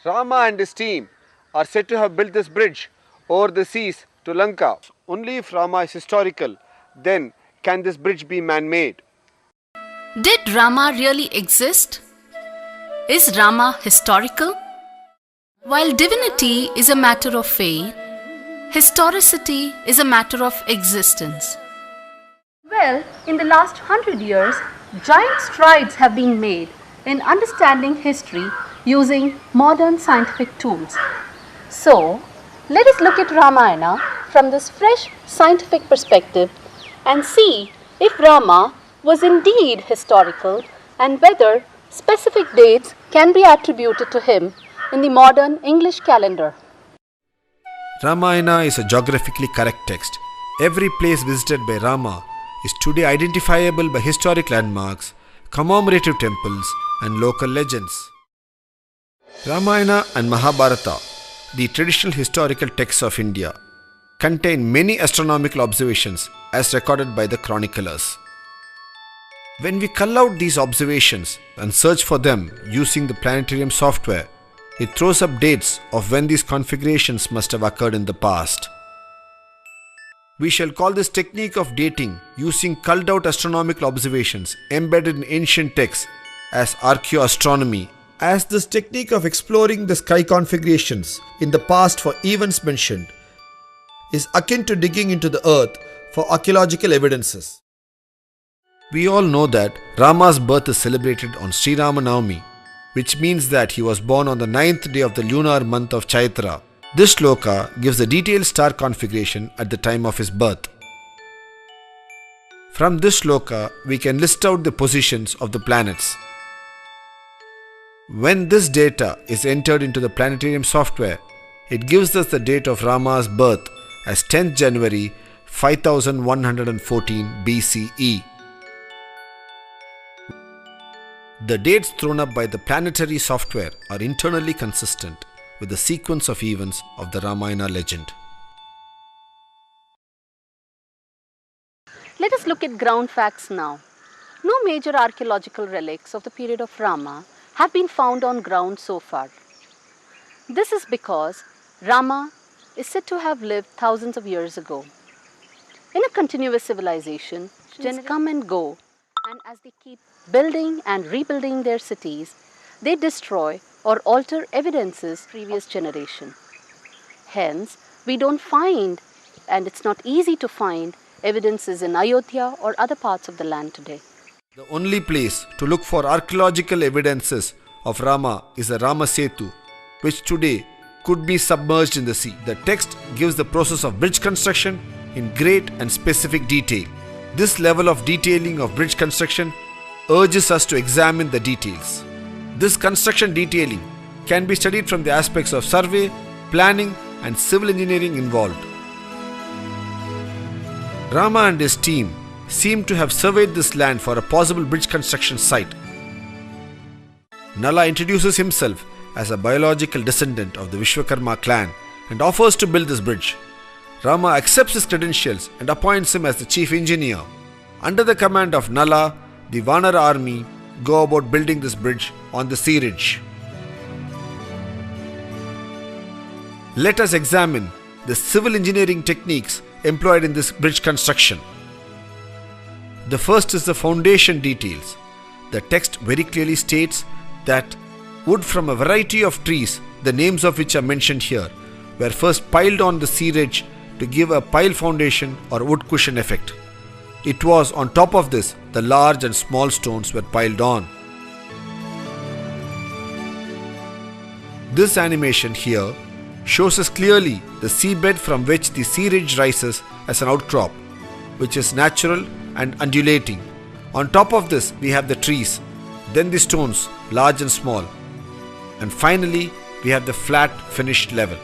Rama and his team are said to have built this bridge over the seas to Lanka. Only if Rama is historical, then can this bridge be man-made. Did Rama really exist? Is Rama historical? While divinity is a matter of faith, historicity is a matter of existence. Well, in the last 100 years, giant strides have been made in understanding history using modern scientific tools. So, let us look at Ramayana from this fresh scientific perspective and see if Rama was indeed historical and whether specific dates can be attributed to him in the modern English calendar. Ramayana is a geographically correct text. Every place visited by Rama is today identifiable by historic landmarks, commemorative temples, and local legends. Ramayana and Mahabharata, the traditional historical texts of India, contain many astronomical observations as recorded by the chroniclers. When we cull out these observations and search for them using the planetarium software, it throws up dates of when these configurations must have occurred in the past. We shall call this technique of dating using culled out astronomical observations embedded in ancient texts as archaeoastronomy, as this technique of exploring the sky configurations in the past for events mentioned is akin to digging into the earth for archaeological evidences. We all know that Rama's birth is celebrated on Sri Rama Navami, which means that he was born on the 9th day of the lunar month of Chaitra. This shloka gives the detailed star configuration at the time of his birth. From this shloka, we can list out the positions of the planets. When this data is entered into the planetarium software, it gives us the date of Rama's birth as 10th January 5114 BCE. The dates thrown up by the planetary software are internally consistent with the sequence of events of the Ramayana legend. Let us look at ground facts now. No major archaeological relics of the period of Rama have been found on ground so far. This is because Rama is said to have lived thousands of years ago. In a continuous civilization, generations come and go, and as they keep building and rebuilding their cities, they destroy or alter evidences of previous generation. Hence, we don't find, and it's not easy to find, evidences in Ayodhya or other parts of the land today. The only place to look for archaeological evidences of Rama is the Rama Setu, which today could be submerged in the sea. The text gives the process of bridge construction in great and specific detail. This level of detailing of bridge construction urges us to examine the details. This construction detailing can be studied from the aspects of survey, planning, and civil engineering involved. Rama and his team seem to have surveyed this land for a possible bridge construction site. Nala introduces himself as a biological descendant of the Vishwakarma clan and offers to build this bridge. Rama accepts his credentials and appoints him as the chief engineer. Under the command of Nala, the Vanara army go about building this bridge on the sea ridge. Let us examine the civil engineering techniques employed in this bridge construction. The first is the foundation details. The text very clearly states that wood from a variety of trees, the names of which are mentioned here, were first piled on the sea ridge to give a pile foundation or wood cushion effect. It was on top of this the large and small stones were piled on. This animation here shows us clearly the seabed from which the sea ridge rises as an outcrop, which is natural and undulating. On top of this we have the trees, then the stones, large and small, and finally we have the flat finished level.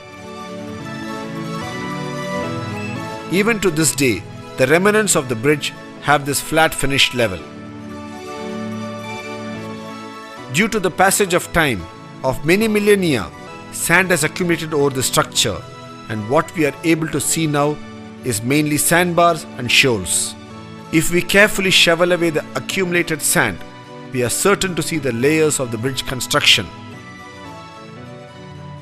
Even to this day, the remnants of the bridge have this flat finished level. Due to the passage of time of many millennia, sand has accumulated over the structure, and what we are able to see now is mainly sandbars and shoals. If we carefully shovel away the accumulated sand, we are certain to see the layers of the bridge construction.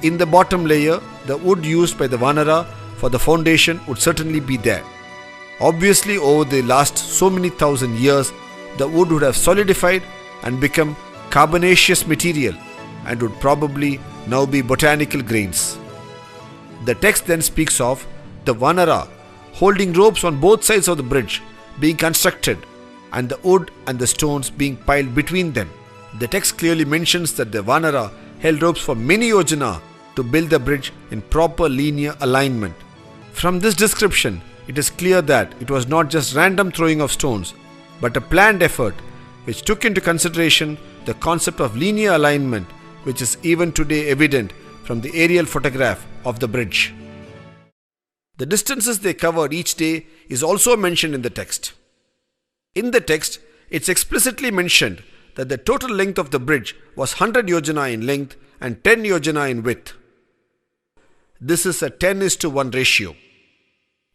In the bottom layer, the wood used by the Vanara for the foundation would certainly be there. Obviously, over the last so many thousand years, the wood would have solidified and become carbonaceous material and would probably now be botanical grains. The text then speaks of the Vanara holding ropes on both sides of the bridge being constructed and the wood and the stones being piled between them. The text clearly mentions that the Vanara held ropes for many yojana to build the bridge in proper linear alignment. From this description, it is clear that it was not just random throwing of stones, but a planned effort which took into consideration the concept of linear alignment, which is even today evident from the aerial photograph of the bridge. The distances they covered each day is also mentioned in the text. In the text, it's explicitly mentioned that the total length of the bridge was 100 yojana in length and 10 yojana in width. This is a 10:1 ratio.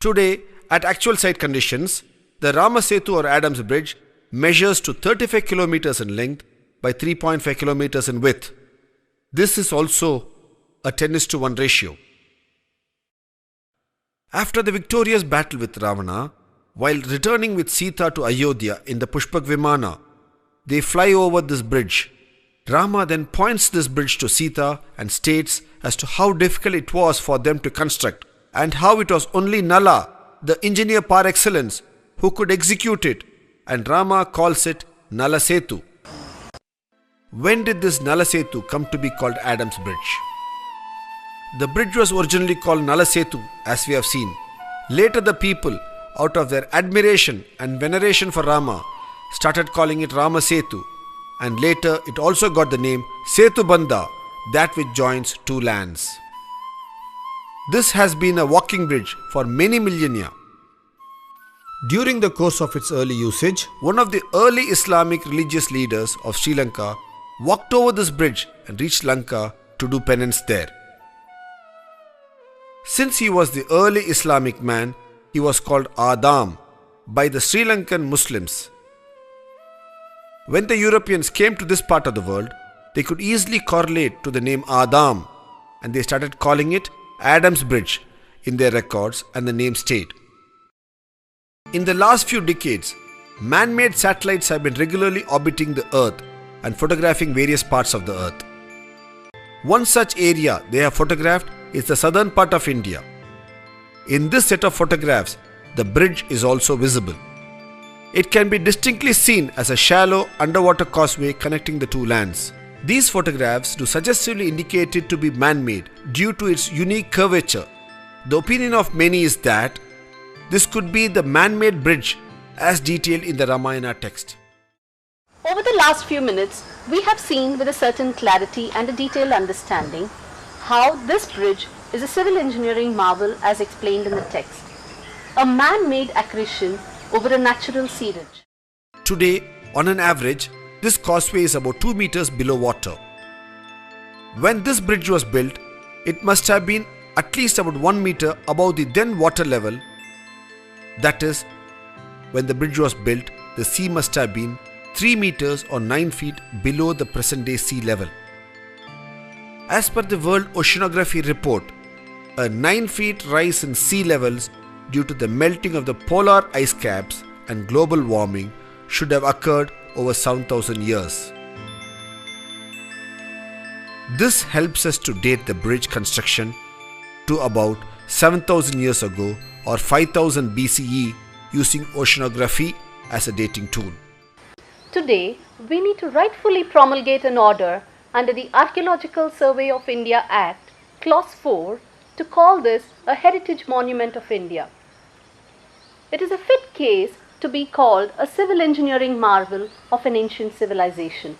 Today, at actual site conditions, the Rama Setu or Adams Bridge measures to 35 kilometers in length by 3.5 kilometers in width. This is also a 10:1 ratio. After the victorious battle with Ravana, while returning with Sita to Ayodhya in the Pushpak Vimana, they fly over this bridge. Rama then points this bridge to Sita and states as to how difficult it was for them to construct and how it was only Nala, the engineer par excellence, who could execute it, and Rama calls it Nala Setu. When did this Nala Setu come to be called Adams Bridge? The bridge was originally called Nala Setu, as we have seen. Later the people, out of their admiration and veneration for Rama, started calling it Rama Setu, and later it also got the name Setu Bandha, that which joins two lands. This has been a walking bridge for many millennia. During the course of its early usage, one of the early Islamic religious leaders of Sri Lanka walked over this bridge and reached Lanka to do penance there. Since he was the early Islamic man, he was called Adam by the Sri Lankan Muslims. When the Europeans came to this part of the world, they could easily correlate to the name Adam, and they started calling it Adams Bridge in their records, and the name stayed. In the last few decades, man-made satellites have been regularly orbiting the Earth and photographing various parts of the Earth. One such area they have photographed is the southern part of India. In this set of photographs, the bridge is also visible. It can be distinctly seen as a shallow underwater causeway connecting the two lands. These photographs do suggestively indicate it to be man-made due to its unique curvature. The opinion of many is that this could be the man-made bridge as detailed in the Ramayana text. Over the last few minutes, we have seen with a certain clarity and a detailed understanding how this bridge is a civil engineering marvel as explained in the text, a man-made accretion over a natural seepage. Today, on an average, this causeway is about 2 meters below water. When this bridge was built, it must have been at least about 1 meter above the then water level. That is, when the bridge was built, the sea must have been 3 meters or 9 feet below the present day sea level. As per the World Oceanography Report, a 9 feet rise in sea levels due to the melting of the polar ice caps and global warming should have occurred over 7,000 years. This helps us to date the bridge construction to about 7,000 years ago or 5000 BCE using oceanography as a dating tool. Today, we need to rightfully promulgate an order under the Archaeological Survey of India Act, Clause 4, to call this a Heritage Monument of India. It is a fit case to be called a civil engineering marvel of an ancient civilization.